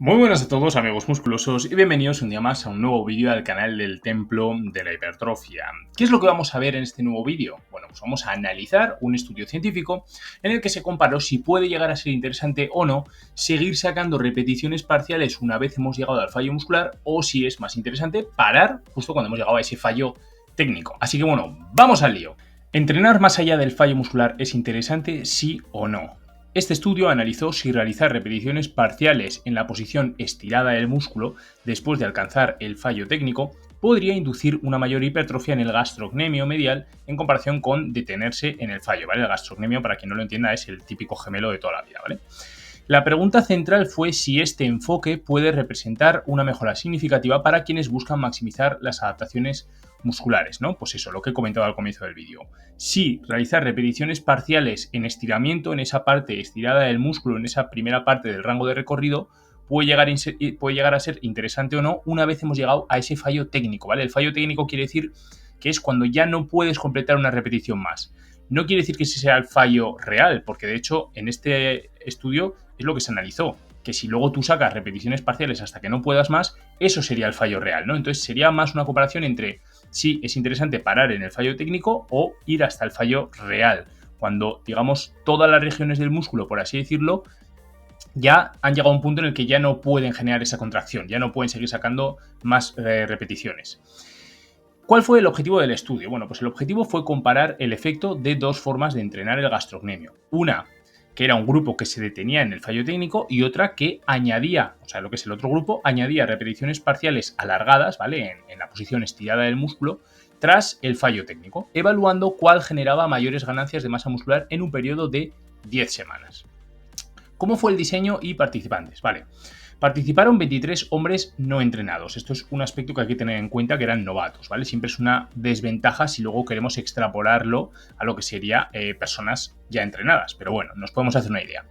Muy buenas a todos, amigos musculosos, y bienvenidos un día más a un nuevo vídeo del canal del Templo de la Hipertrofia. ¿Qué es lo que vamos a ver en este nuevo vídeo? Bueno, pues vamos a analizar un estudio científico en el que se comparó si puede llegar a ser interesante o no seguir sacando repeticiones parciales una vez hemos llegado al fallo muscular, o si es más interesante parar justo cuando hemos llegado a ese fallo técnico. Así que bueno, vamos al lío. ¿Entrenar más allá del fallo muscular es interesante, sí o no? Este estudio analizó si realizar repeticiones parciales en la posición estirada del músculo después de alcanzar el fallo técnico podría inducir una mayor hipertrofia en el gastrocnemio medial en comparación con detenerse en el fallo, ¿vale? El gastrocnemio, para quien no lo entienda, es el típico gemelo de toda la vida, ¿vale? La pregunta central fue si este enfoque puede representar una mejora significativa para quienes buscan maximizar las adaptaciones musculares, ¿no? Pues eso, lo que he comentado al comienzo del vídeo. Si realizar repeticiones parciales en estiramiento, en esa parte estirada del músculo, en esa primera parte del rango de recorrido, puede llegar a ser interesante o no una vez hemos llegado a ese fallo técnico, ¿vale? El fallo técnico quiere decir que es cuando ya no puedes completar una repetición más. No quiere decir que ese sea el fallo real, porque de hecho en este estudio es lo que se analizó, que si luego tú sacas repeticiones parciales hasta que no puedas más, eso sería el fallo real, ¿no? Entonces sería más una comparación entre si es interesante parar en el fallo técnico o ir hasta el fallo real, cuando, digamos, todas las regiones del músculo, por así decirlo, ya han llegado a un punto en el que ya no pueden generar esa contracción, ya no pueden seguir sacando más repeticiones. ¿Cuál fue el objetivo del estudio? Bueno, pues el objetivo fue comparar el efecto de dos formas de entrenar el gastrocnemio. Una, que era un grupo que se detenía en el fallo técnico, y otra que añadía, o sea, lo que es el otro grupo, añadía repeticiones parciales alargadas, ¿vale? En la posición estirada del músculo, tras el fallo técnico, evaluando cuál generaba mayores ganancias de masa muscular en un periodo de 10 semanas. ¿Cómo fue el diseño y participantes? Vale. Participaron 23 hombres no entrenados. Esto es un aspecto que hay que tener en cuenta, que eran novatos, ¿vale? Siempre es una desventaja si luego queremos extrapolarlo a lo que sería personas ya entrenadas. Pero bueno, nos podemos hacer una idea.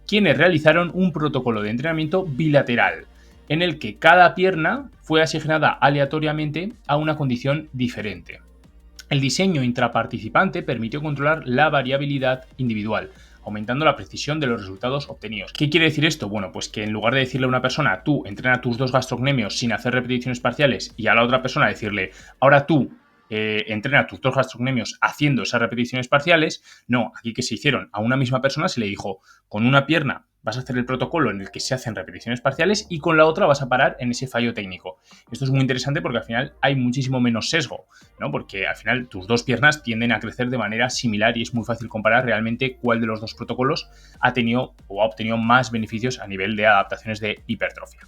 Quienes realizaron un protocolo de entrenamiento bilateral, en el que cada pierna fue asignada aleatoriamente a una condición diferente. El diseño intraparticipante permitió controlar la variabilidad individual, aumentando la precisión de los resultados obtenidos. ¿Qué quiere decir esto? Bueno, pues que en lugar de decirle a una persona, tú entrena tus dos gastrocnemios sin hacer repeticiones parciales, y a la otra persona decirle, ahora tú entrena tus dos gastrocnemios haciendo esas repeticiones parciales, no, aquí que se hicieron a una misma persona se le dijo, con una pierna vas a hacer el protocolo en el que se hacen repeticiones parciales y con la otra vas a parar en ese fallo técnico. Esto es muy interesante porque al final hay muchísimo menos sesgo, ¿no? Porque al final tus dos piernas tienden a crecer de manera similar y es muy fácil comparar realmente cuál de los dos protocolos ha tenido o ha obtenido más beneficios a nivel de adaptaciones de hipertrofia.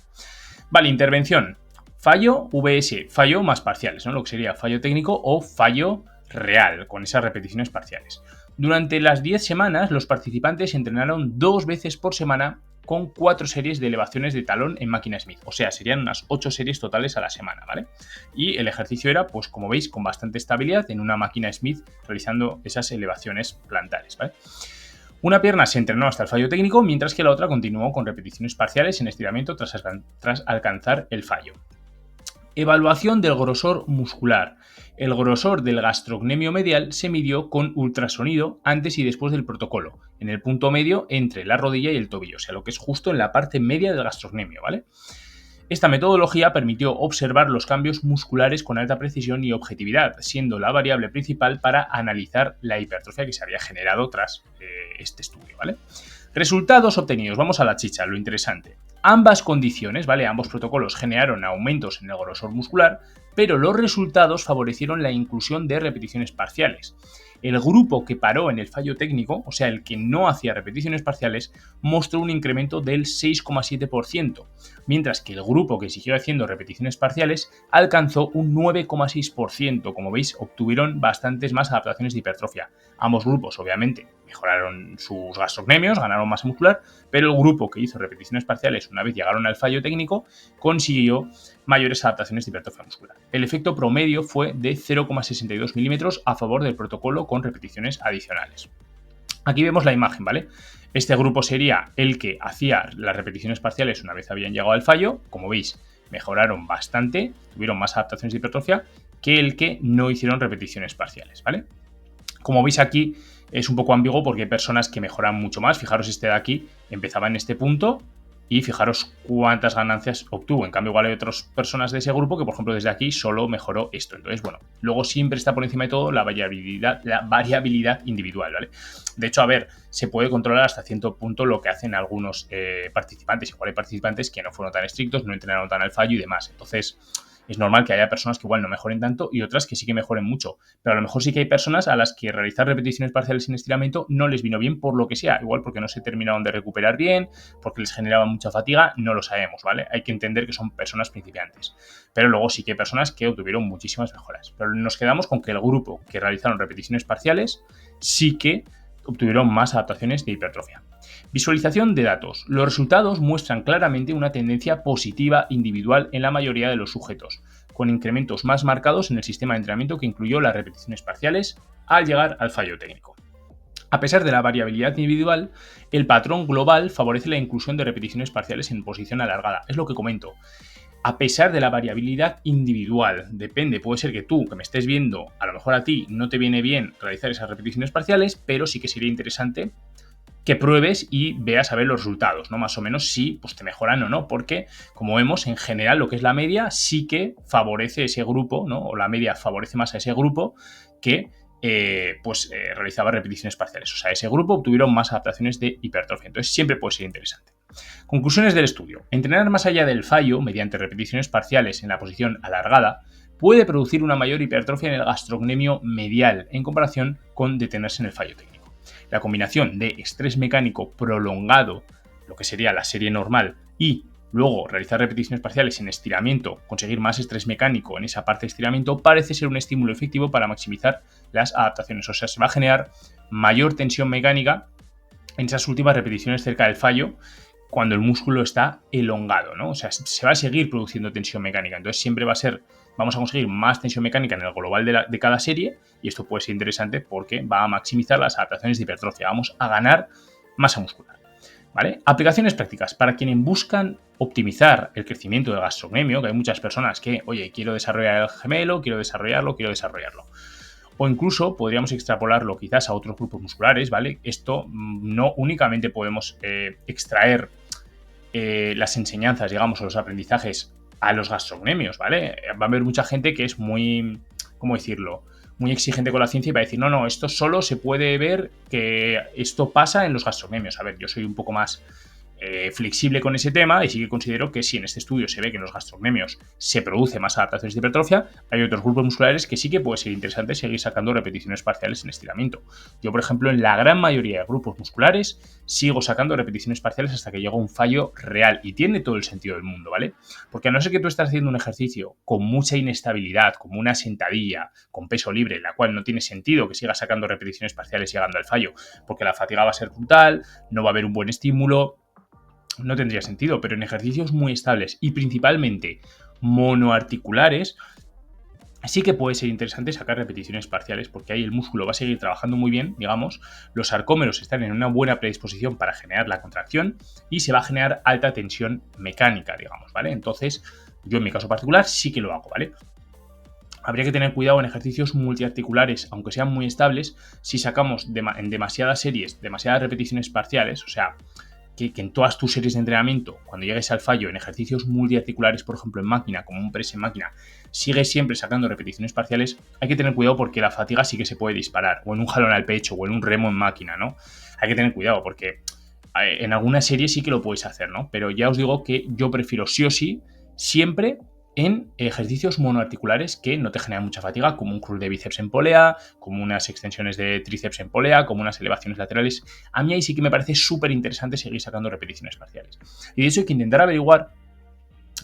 Vale, intervención. Fallo VS, fallo más parciales, ¿no? Lo que sería fallo técnico o fallo real, con esas repeticiones parciales. Durante las 10 semanas, los participantes entrenaron 2 veces por semana con 4 series de elevaciones de talón en máquina Smith. O sea, serían unas 8 series totales a la semana, ¿vale? Y el ejercicio era, pues como veis, con bastante estabilidad en una máquina Smith realizando esas elevaciones plantares, ¿vale? Una pierna se entrenó hasta el fallo técnico, mientras que la otra continuó con repeticiones parciales en estiramiento tras alcanzar el fallo. Evaluación del grosor muscular. El grosor del gastrocnemio medial se midió con ultrasonido antes y después del protocolo, en el punto medio entre la rodilla y el tobillo, o sea, lo que es justo en la parte media del gastrocnemio, ¿vale? Esta metodología permitió observar los cambios musculares con alta precisión y objetividad, siendo la variable principal para analizar la hipertrofia que se había generado tras este estudio, ¿vale? Resultados obtenidos. Vamos a la chicha, lo interesante. Ambas condiciones, ¿vale? Ambos protocolos generaron aumentos en el grosor muscular, pero los resultados favorecieron la inclusión de repeticiones parciales. El grupo que paró en el fallo técnico, o sea, el que no hacía repeticiones parciales, mostró un incremento del 6,7%, mientras que el grupo que siguió haciendo repeticiones parciales alcanzó un 9,6%. Como veis, obtuvieron bastantes más adaptaciones de hipertrofia. Ambos grupos, obviamente, mejoraron sus gastrocnemios, ganaron masa muscular, pero el grupo que hizo repeticiones parciales una vez llegaron al fallo técnico consiguió mayores adaptaciones de hipertrofia muscular. El efecto promedio fue de 0,62 milímetros a favor del protocolo con repeticiones adicionales. Aquí vemos la imagen, ¿vale? Este grupo sería el que hacía las repeticiones parciales una vez habían llegado al fallo. Como veis, mejoraron bastante, tuvieron más adaptaciones de hipertrofia que el que no hicieron repeticiones parciales, ¿vale? Como veis aquí es un poco ambiguo porque hay personas que mejoran mucho más. Fijaros, este de aquí empezaba en este punto y fijaros cuántas ganancias obtuvo. En cambio, igual hay otras personas de ese grupo que, por ejemplo, desde aquí solo mejoró esto. Entonces, bueno, luego siempre está por encima de todo la variabilidad individual, ¿vale? De hecho, a ver, se puede controlar hasta cierto punto lo que hacen algunos participantes. Igual hay participantes que no fueron tan estrictos, no entrenaron tan al fallo y demás. Entonces, es normal que haya personas que igual no mejoren tanto y otras que sí que mejoren mucho. Pero a lo mejor sí que hay personas a las que realizar repeticiones parciales sin estiramiento no les vino bien por lo que sea. Igual porque no se terminaron de recuperar bien, porque les generaba mucha fatiga, no lo sabemos, ¿vale? Hay que entender que son personas principiantes. Pero luego sí que hay personas que obtuvieron muchísimas mejoras. Pero nos quedamos con que el grupo que realizaron repeticiones parciales sí que obtuvieron más adaptaciones de hipertrofia. Visualización de datos. Los resultados muestran claramente una tendencia positiva individual en la mayoría de los sujetos, con incrementos más marcados en el sistema de entrenamiento que incluyó las repeticiones parciales al llegar al fallo técnico. A pesar de la variabilidad individual, el patrón global favorece la inclusión de repeticiones parciales en posición alargada. Es lo que comento. A pesar de la variabilidad individual, depende, puede ser que tú, que me estés viendo, a lo mejor a ti no te viene bien realizar esas repeticiones parciales, pero sí que sería interesante que pruebes y veas a ver los resultados, ¿no? Más o menos si pues, te mejoran o no, porque como vemos, en general lo que es la media sí que favorece ese grupo, ¿no? O la media favorece más a ese grupo que realizaba repeticiones parciales. O sea, ese grupo obtuvieron más adaptaciones de hipertrofia. Entonces siempre puede ser interesante. Conclusiones del estudio. Entrenar más allá del fallo mediante repeticiones parciales en la posición alargada puede producir una mayor hipertrofia en el gastrocnemio medial en comparación con detenerse en el fallo técnico. La combinación de estrés mecánico prolongado, lo que sería la serie normal, y luego realizar repeticiones parciales en estiramiento, conseguir más estrés mecánico en esa parte de estiramiento, parece ser un estímulo efectivo para maximizar las adaptaciones. O sea, se va a generar mayor tensión mecánica en esas últimas repeticiones cerca del fallo cuando el músculo está elongado, ¿no? O sea, se va a seguir produciendo tensión mecánica. Entonces siempre vamos a conseguir más tensión mecánica en el global de cada serie, y esto puede ser interesante porque va a maximizar las adaptaciones de hipertrofia. Vamos a ganar masa muscular, ¿vale? Aplicaciones prácticas. Para quienes buscan optimizar el crecimiento del gastrocnemio, que hay muchas personas que, oye, quiero desarrollar el gemelo, quiero desarrollarlo. O incluso podríamos extrapolarlo quizás a otros grupos musculares, ¿vale? Esto no únicamente podemos extraer las enseñanzas, digamos, o los aprendizajes a los gastrocnemios, ¿vale? Va a haber mucha gente que es muy, ¿cómo decirlo?, muy exigente con la ciencia y va a decir, no, esto solo se puede ver que esto pasa en los gastrocnemios. A ver, yo soy un poco más flexible con ese tema y sí que considero que si en este estudio se ve que en los gastrocnemios se produce más adaptaciones de hipertrofia, hay otros grupos musculares que sí que puede ser interesante seguir sacando repeticiones parciales en estiramiento. Yo, por ejemplo, en la gran mayoría de grupos musculares sigo sacando repeticiones parciales hasta que llego a un fallo real y tiene todo el sentido del mundo, ¿vale? Porque a no ser que tú estés haciendo un ejercicio con mucha inestabilidad, como una sentadilla con peso libre, en la cual no tiene sentido que sigas sacando repeticiones parciales llegando al fallo, porque la fatiga va a ser brutal, no va a haber un buen estímulo, no tendría sentido. Pero en ejercicios muy estables y principalmente monoarticulares, sí que puede ser interesante sacar repeticiones parciales porque ahí el músculo va a seguir trabajando muy bien, digamos, los sarcómeros están en una buena predisposición para generar la contracción y se va a generar alta tensión mecánica, digamos, ¿vale? Entonces, yo en mi caso particular sí que lo hago, ¿vale? Habría que tener cuidado en ejercicios multiarticulares, aunque sean muy estables, si sacamos en demasiadas series, demasiadas repeticiones parciales, o sea, que en todas tus series de entrenamiento, cuando llegues al fallo en ejercicios multiarticulares, por ejemplo en máquina, como un press en máquina, sigues siempre sacando repeticiones parciales, hay que tener cuidado porque la fatiga sí que se puede disparar, o en un jalón al pecho, o en un remo en máquina, ¿no? Hay que tener cuidado porque en alguna serie sí que lo puedes hacer, ¿no? Pero ya os digo que yo prefiero sí o sí siempre en ejercicios monoarticulares que no te generan mucha fatiga, como un curl de bíceps en polea, como unas extensiones de tríceps en polea, como unas elevaciones laterales. A mí ahí sí que me parece súper interesante seguir sacando repeticiones parciales. Y de hecho hay que intentar averiguar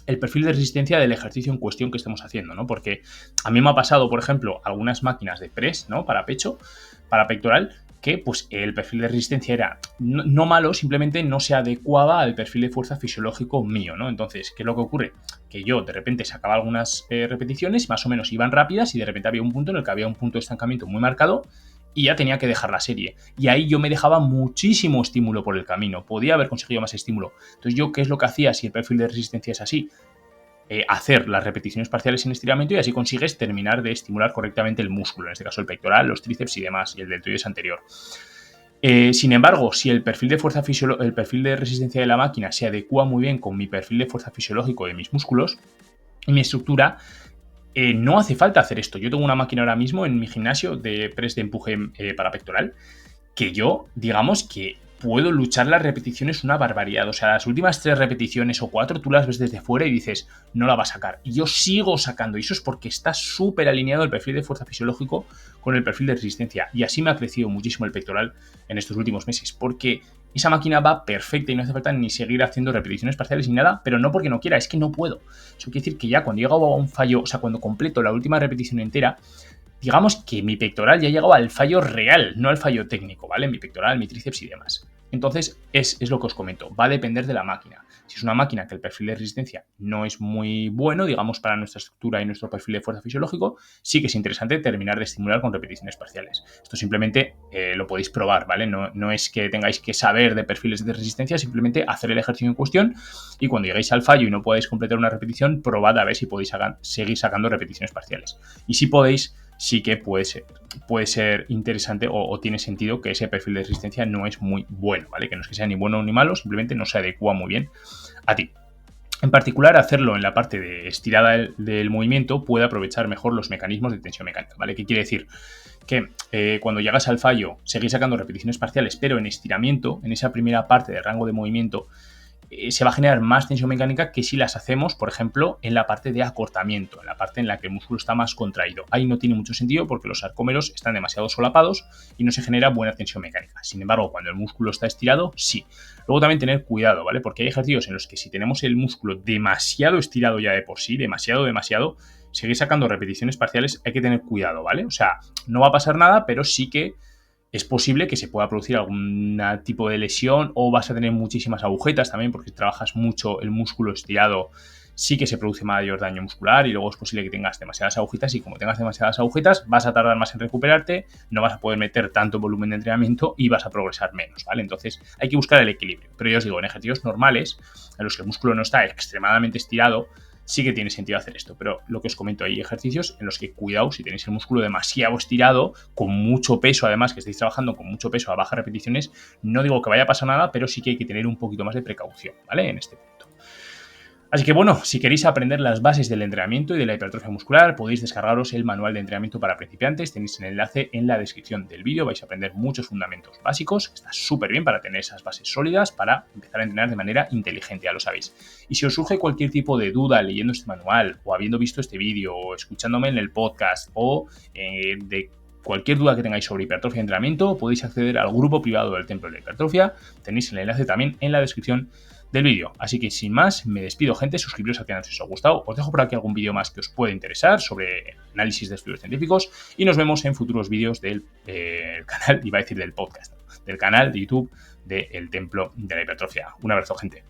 el perfil de resistencia del ejercicio en cuestión que estemos haciendo, ¿no? Porque a mí me ha pasado, por ejemplo, algunas máquinas de press, ¿no? Para pecho, para pectoral, que pues el perfil de resistencia era no malo, simplemente no se adecuaba al perfil de fuerza fisiológico mío, ¿no? Entonces, ¿qué es lo que ocurre? Que yo de repente sacaba algunas repeticiones, más o menos iban rápidas y de repente había un punto en el que había un punto de estancamiento muy marcado y ya tenía que dejar la serie. Y ahí yo me dejaba muchísimo estímulo por el camino, podía haber conseguido más estímulo. Entonces, ¿yo qué es lo que hacía si el perfil de resistencia es así? Hacer las repeticiones parciales en estiramiento y así consigues terminar de estimular correctamente el músculo, en este caso el pectoral, los tríceps y demás, y el deltoides anterior. Sin embargo, si el perfil de resistencia de la máquina se adecua muy bien con mi perfil de fuerza fisiológico de mis músculos y mi estructura, no hace falta hacer esto. Yo tengo una máquina ahora mismo en mi gimnasio de press de empuje para pectoral, que yo, digamos que puedo luchar las repeticiones una barbaridad. O sea, las últimas 3 repeticiones o 4 tú las ves desde fuera y dices, no la va a sacar. Y yo sigo sacando. Y eso es porque está súper alineado el perfil de fuerza fisiológico con el perfil de resistencia. Y así me ha crecido muchísimo el pectoral en estos últimos meses. Porque esa máquina va perfecta y no hace falta ni seguir haciendo repeticiones parciales ni nada, pero no porque no quiera, es que no puedo. Eso quiere decir que ya cuando he llegado a un fallo, o sea, cuando completo la última repetición entera, digamos que mi pectoral ya ha llegado al fallo real, no al fallo técnico, ¿vale? Mi pectoral, mi tríceps y demás. Entonces, es lo que os comento, va a depender de la máquina. Si es una máquina que el perfil de resistencia no es muy bueno, digamos, para nuestra estructura y nuestro perfil de fuerza fisiológico, sí que es interesante terminar de estimular con repeticiones parciales. Esto simplemente lo podéis probar, ¿vale? No es que tengáis que saber de perfiles de resistencia, simplemente hacer el ejercicio en cuestión y cuando lleguéis al fallo y no podáis completar una repetición, probad a ver si podéis seguir sacando repeticiones parciales. Y si podéis, sí que puede ser interesante o tiene sentido que ese perfil de resistencia no es muy bueno, ¿vale? Que no es que sea ni bueno ni malo, simplemente no se adecua muy bien a ti. En particular, hacerlo en la parte de estirada del movimiento puede aprovechar mejor los mecanismos de tensión mecánica, ¿vale? ¿Qué quiere decir? Que cuando llegas al fallo, seguís sacando repeticiones parciales, pero en estiramiento, en esa primera parte del rango de movimiento, se va a generar más tensión mecánica que si las hacemos, por ejemplo, en la parte de acortamiento, en la parte en la que el músculo está más contraído. Ahí no tiene mucho sentido porque los sarcómeros están demasiado solapados y no se genera buena tensión mecánica. Sin embargo, cuando el músculo está estirado, sí. Luego también tener cuidado, ¿vale? Porque hay ejercicios en los que si tenemos el músculo demasiado estirado ya de por sí, demasiado, seguir sacando repeticiones parciales hay que tener cuidado, ¿vale? O sea, no va a pasar nada, pero sí que es posible que se pueda producir algún tipo de lesión o vas a tener muchísimas agujetas también porque si trabajas mucho el músculo estirado sí que se produce mayor daño muscular y luego es posible que tengas demasiadas agujetas y como tengas demasiadas agujetas vas a tardar más en recuperarte, no vas a poder meter tanto volumen de entrenamiento y vas a progresar menos, ¿vale? Entonces hay que buscar el equilibrio. Pero yo os digo, en ejercicios normales en los que el músculo no está extremadamente estirado, sí que tiene sentido hacer esto, pero lo que os comento, hay ejercicios en los que cuidado si tenéis el músculo demasiado estirado, con mucho peso, además que estáis trabajando con mucho peso a bajas repeticiones, no digo que vaya a pasar nada, pero sí que hay que tener un poquito más de precaución, ¿vale? En este punto. Así que bueno, si queréis aprender las bases del entrenamiento y de la hipertrofia muscular, podéis descargaros el manual de entrenamiento para principiantes, tenéis el enlace en la descripción del vídeo, vais a aprender muchos fundamentos básicos, está súper bien para tener esas bases sólidas para empezar a entrenar de manera inteligente, ya lo sabéis. Y si os surge cualquier tipo de duda leyendo este manual, o habiendo visto este vídeo, o escuchándome en el podcast, o de cualquier duda que tengáis sobre hipertrofia y entrenamiento, podéis acceder al grupo privado del Templo de la Hipertrofia, tenéis el enlace también en la descripción del vídeo. Así que sin más, me despido, gente, suscribiros al canal si os ha gustado, os dejo por aquí algún vídeo más que os pueda interesar sobre análisis de estudios científicos y nos vemos en futuros vídeos del canal, iba a decir del podcast, del canal de YouTube del Templo de la Hipertrofia. Un abrazo, gente.